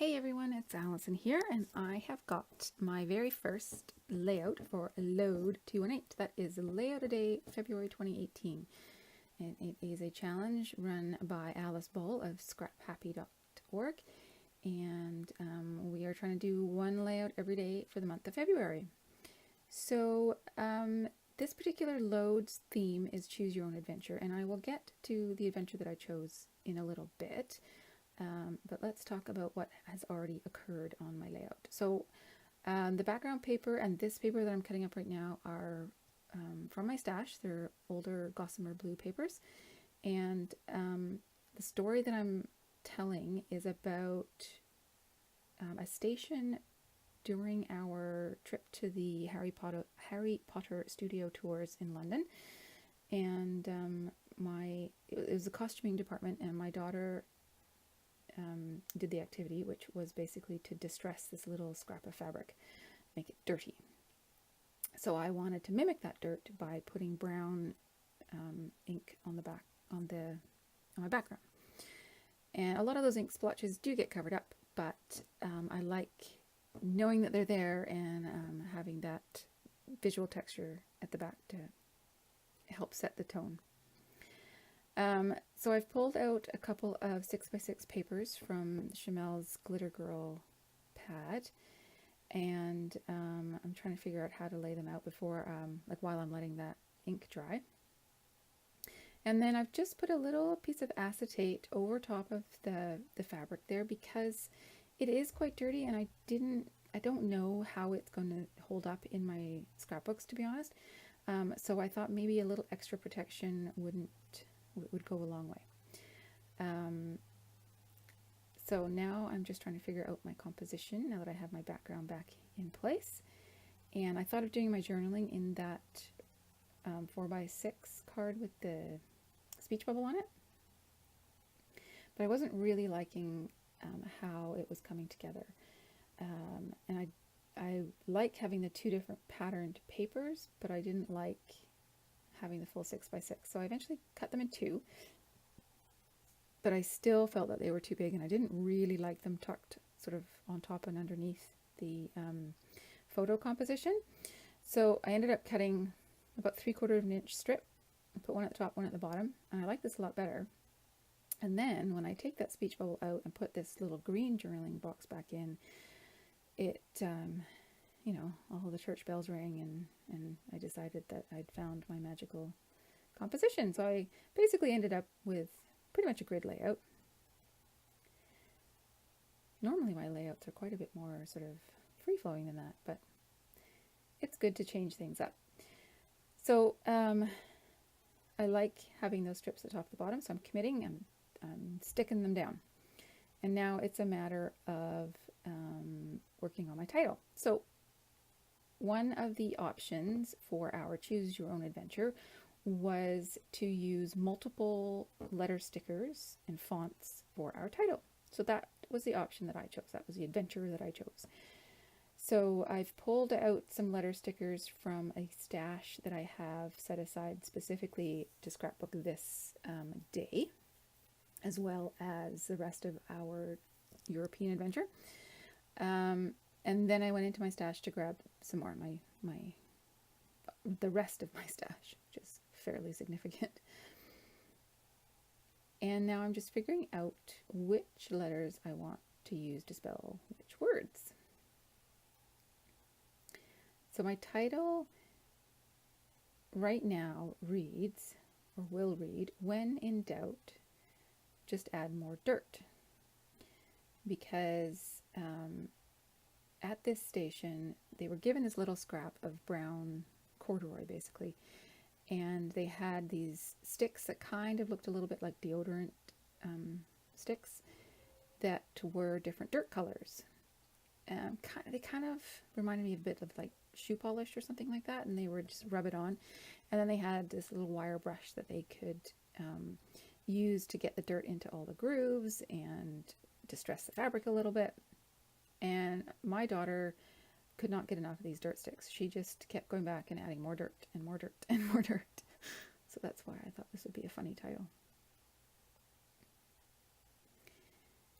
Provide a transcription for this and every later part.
Hey everyone, it's Allison here, and I have got my very first layout for LOAD218. That is Layoutaday February 2018. And it is a challenge run by Alice Ball of scraphappy.org. And we are trying to do one layout every day for the month of February. So this particular LOAD's theme is Choose Your Own Adventure, and I will get to the adventure that I chose in a little bit. But let's talk about what has already occurred on my layout. So the background paper and this paper that I'm cutting up right now are from my stash. They're older Gossamer Blue papers. And the story that I'm telling is about a station during our trip to the Harry Potter studio tours in London. And it was the costuming department, and my daughter did the activity, which was basically to distress this little scrap of fabric, make it dirty. So I wanted to mimic that dirt by putting brown ink on my background. And a lot of those ink splotches do get covered up, but I like knowing that they're there and having that visual texture at the back to help set the tone. So I've pulled out a couple of 6x6 papers from Chamel's Glitter Girl pad, and I'm trying to figure out how to lay them out before, while I'm letting that ink dry. And then I've just put a little piece of acetate over top of the fabric there because it is quite dirty, and I don't know how it's going to hold up in my scrapbooks, to be honest. So I thought maybe a little extra protection would go a long way. So now I'm just trying to figure out my composition now that I have my background back in place. And I thought of doing my journaling in that 4x6 card with the speech bubble on it. But I wasn't really liking how it was coming together. And I like having the two different patterned papers, but I didn't like having the full 6x6. So I eventually cut them in two, but I still felt that they were too big, and I didn't really like them tucked sort of on top and underneath the photo composition. So I ended up cutting about 3/4 of an inch strip and put one at the top, one at the bottom, and I like this a lot better. And then when I take that speech bubble out and put this little green journaling box back in, it all the church bells rang, and I decided that I'd found my magical composition. So I basically ended up with pretty much a grid layout. Normally my layouts are quite a bit more sort of free-flowing than that, but it's good to change things up. So I like having those strips at the top and the bottom, so I'm committing, I'm sticking them down. And now it's a matter of working on my title. So one of the options for our Choose Your Own Adventure was to use multiple letter stickers and fonts for our title. So that was the option that I chose. That was the adventure that I chose. So I've pulled out some letter stickers from a stash that I have set aside specifically to scrapbook this day, as well as the rest of our European adventure. And then I went into my stash to grab some more, the rest of my stash, which is fairly significant. And now I'm just figuring out which letters I want to use to spell which words. So my title right now reads, or will read, "When in doubt, just add more dirt." Because at this station, they were given this little scrap of brown corduroy, basically, and they had these sticks that kind of looked a little bit like deodorant sticks that were different dirt colors. They kind of reminded me a bit of like shoe polish or something like that, and they would just rub it on. And then they had this little wire brush that they could use to get the dirt into all the grooves and distress the fabric a little bit. And my daughter could not get enough of these dirt sticks. She just kept going back and adding more dirt and more dirt and more dirt. So that's why I thought this would be a funny title.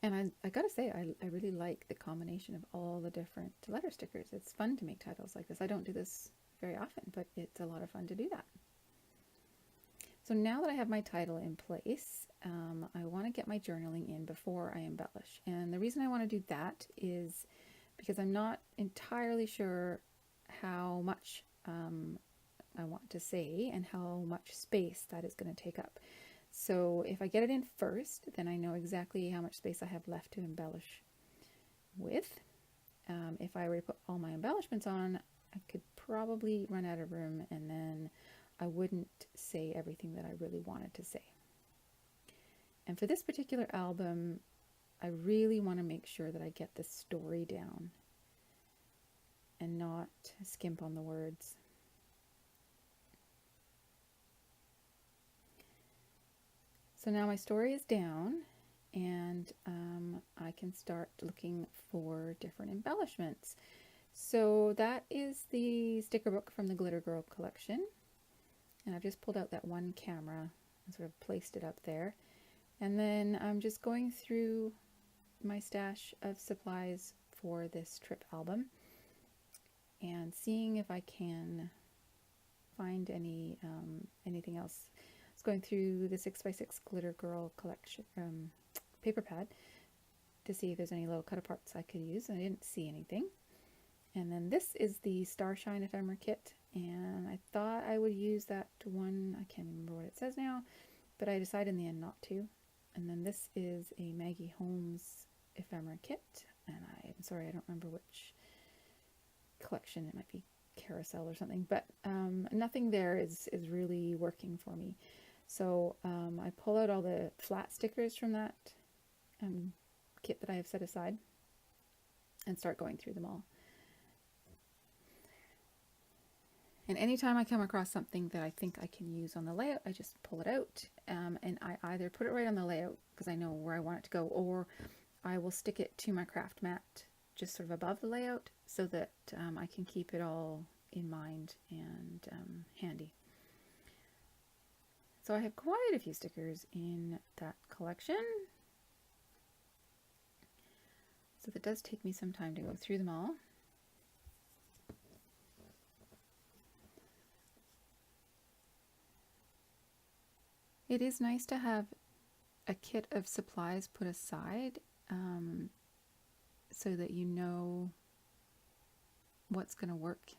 And I gotta say, I really like the combination of all the different letter stickers. It's fun to make titles like this. I don't do this very often, but it's a lot of fun to do that. So now that I have my title in place, I want to get my journaling in before I embellish. And the reason I want to do that is because I'm not entirely sure how much I want to say and how much space that is going to take up. So if I get it in first, then I know exactly how much space I have left to embellish with. If I were to put all my embellishments on, I could probably run out of room, and then I wouldn't say everything that I really wanted to say. And for this particular album, I really want to make sure that I get the story down and not skimp on the words. So now my story is down, and I can start looking for different embellishments. So that is the sticker book from the Glitter Girl collection. And I've just pulled out that one camera and sort of placed it up there. And then I'm just going through my stash of supplies for this trip album and seeing if I can find anything else. I was going through the 6x6 Glitter Girl collection paper pad to see if there's any little cut aparts I could use, and I didn't see anything. And then this is the Starshine ephemera kit, and I thought I would use that one. I can't remember what it says now, but I decided in the end not to. And then this is a Maggie Holmes ephemera kit, and I'm sorry, I don't remember which collection. It might be Carousel or something, but nothing there is really working for me. So I pull out all the flat stickers from that kit that I have set aside and start going through them all. And anytime I come across something that I think I can use on the layout, I just pull it out, and I either put it right on the layout because I know where I want it to go, or I will stick it to my craft mat just sort of above the layout so that I can keep it all in mind and handy. So I have quite a few stickers in that collection. So that does take me some time to go through them all. It is nice to have a kit of supplies put aside so that you know what's going to work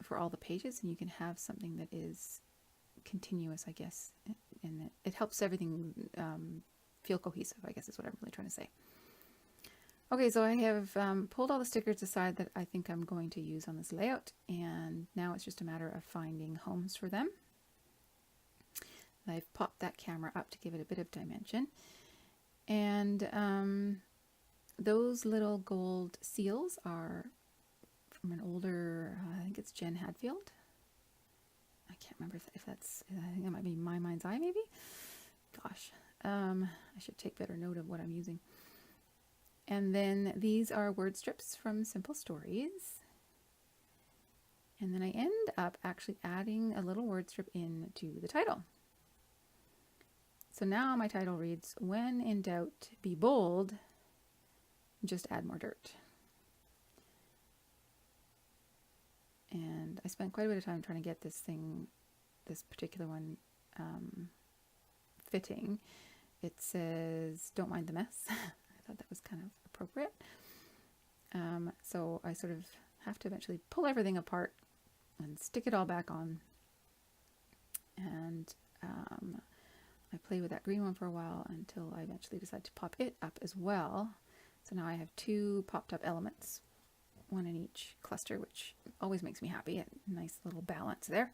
for all the pages, and you can have something that is continuous, I guess, and it helps everything feel cohesive, I guess is what I'm really trying to say. Okay, so I have pulled all the stickers aside that I think I'm going to use on this layout, and now it's just a matter of finding homes for them. I've popped that camera up to give it a bit of dimension, and those little gold seals are from an older, I think it's Jen Hadfield. I can't remember if that's, I think that might be My Mind's Eye maybe. Gosh, I should take better note of what I'm using. And then these are word strips from Simple Stories. And then I end up actually adding a little word strip into the title. So now my title reads, "When in doubt, be bold, just add more dirt." And I spent quite a bit of time trying to get this particular one fitting. It says, "Don't mind the mess." I thought that was kind of appropriate. So I sort of have to eventually pull everything apart and stick it all back on. And I play with that green one for a while until I eventually decide to pop it up as well. So now I have two popped up elements, one in each cluster, which always makes me happy. A nice little balance there.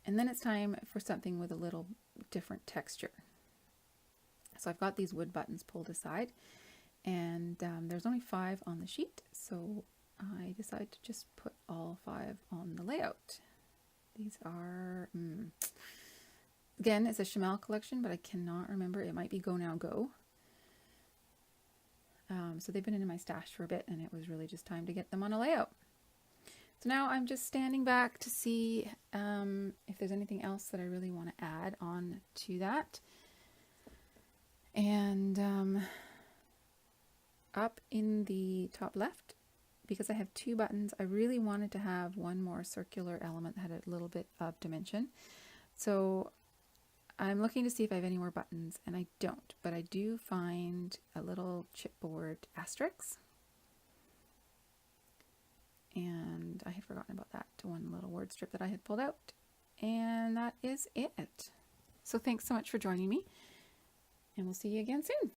And then it's time for something with a little different texture. So I've got these wood buttons pulled aside, and there's only 5 on the sheet, so I decided to just put all 5 on the layout. These are, again, it's a Chamel collection, but I cannot remember. It might be Go Now Go. So they've been in my stash for a bit, and it was really just time to get them on a layout. So now I'm just standing back to see if there's anything else that I really want to add on to that. And up in the top left, because I have 2 buttons, I really wanted to have one more circular element that had a little bit of dimension. So I'm looking to see if I have any more buttons, and I don't, but I do find a little chipboard asterisk. And I had forgotten about that one little word strip that I had pulled out. And that is it. So thanks so much for joining me, and we'll see you again soon.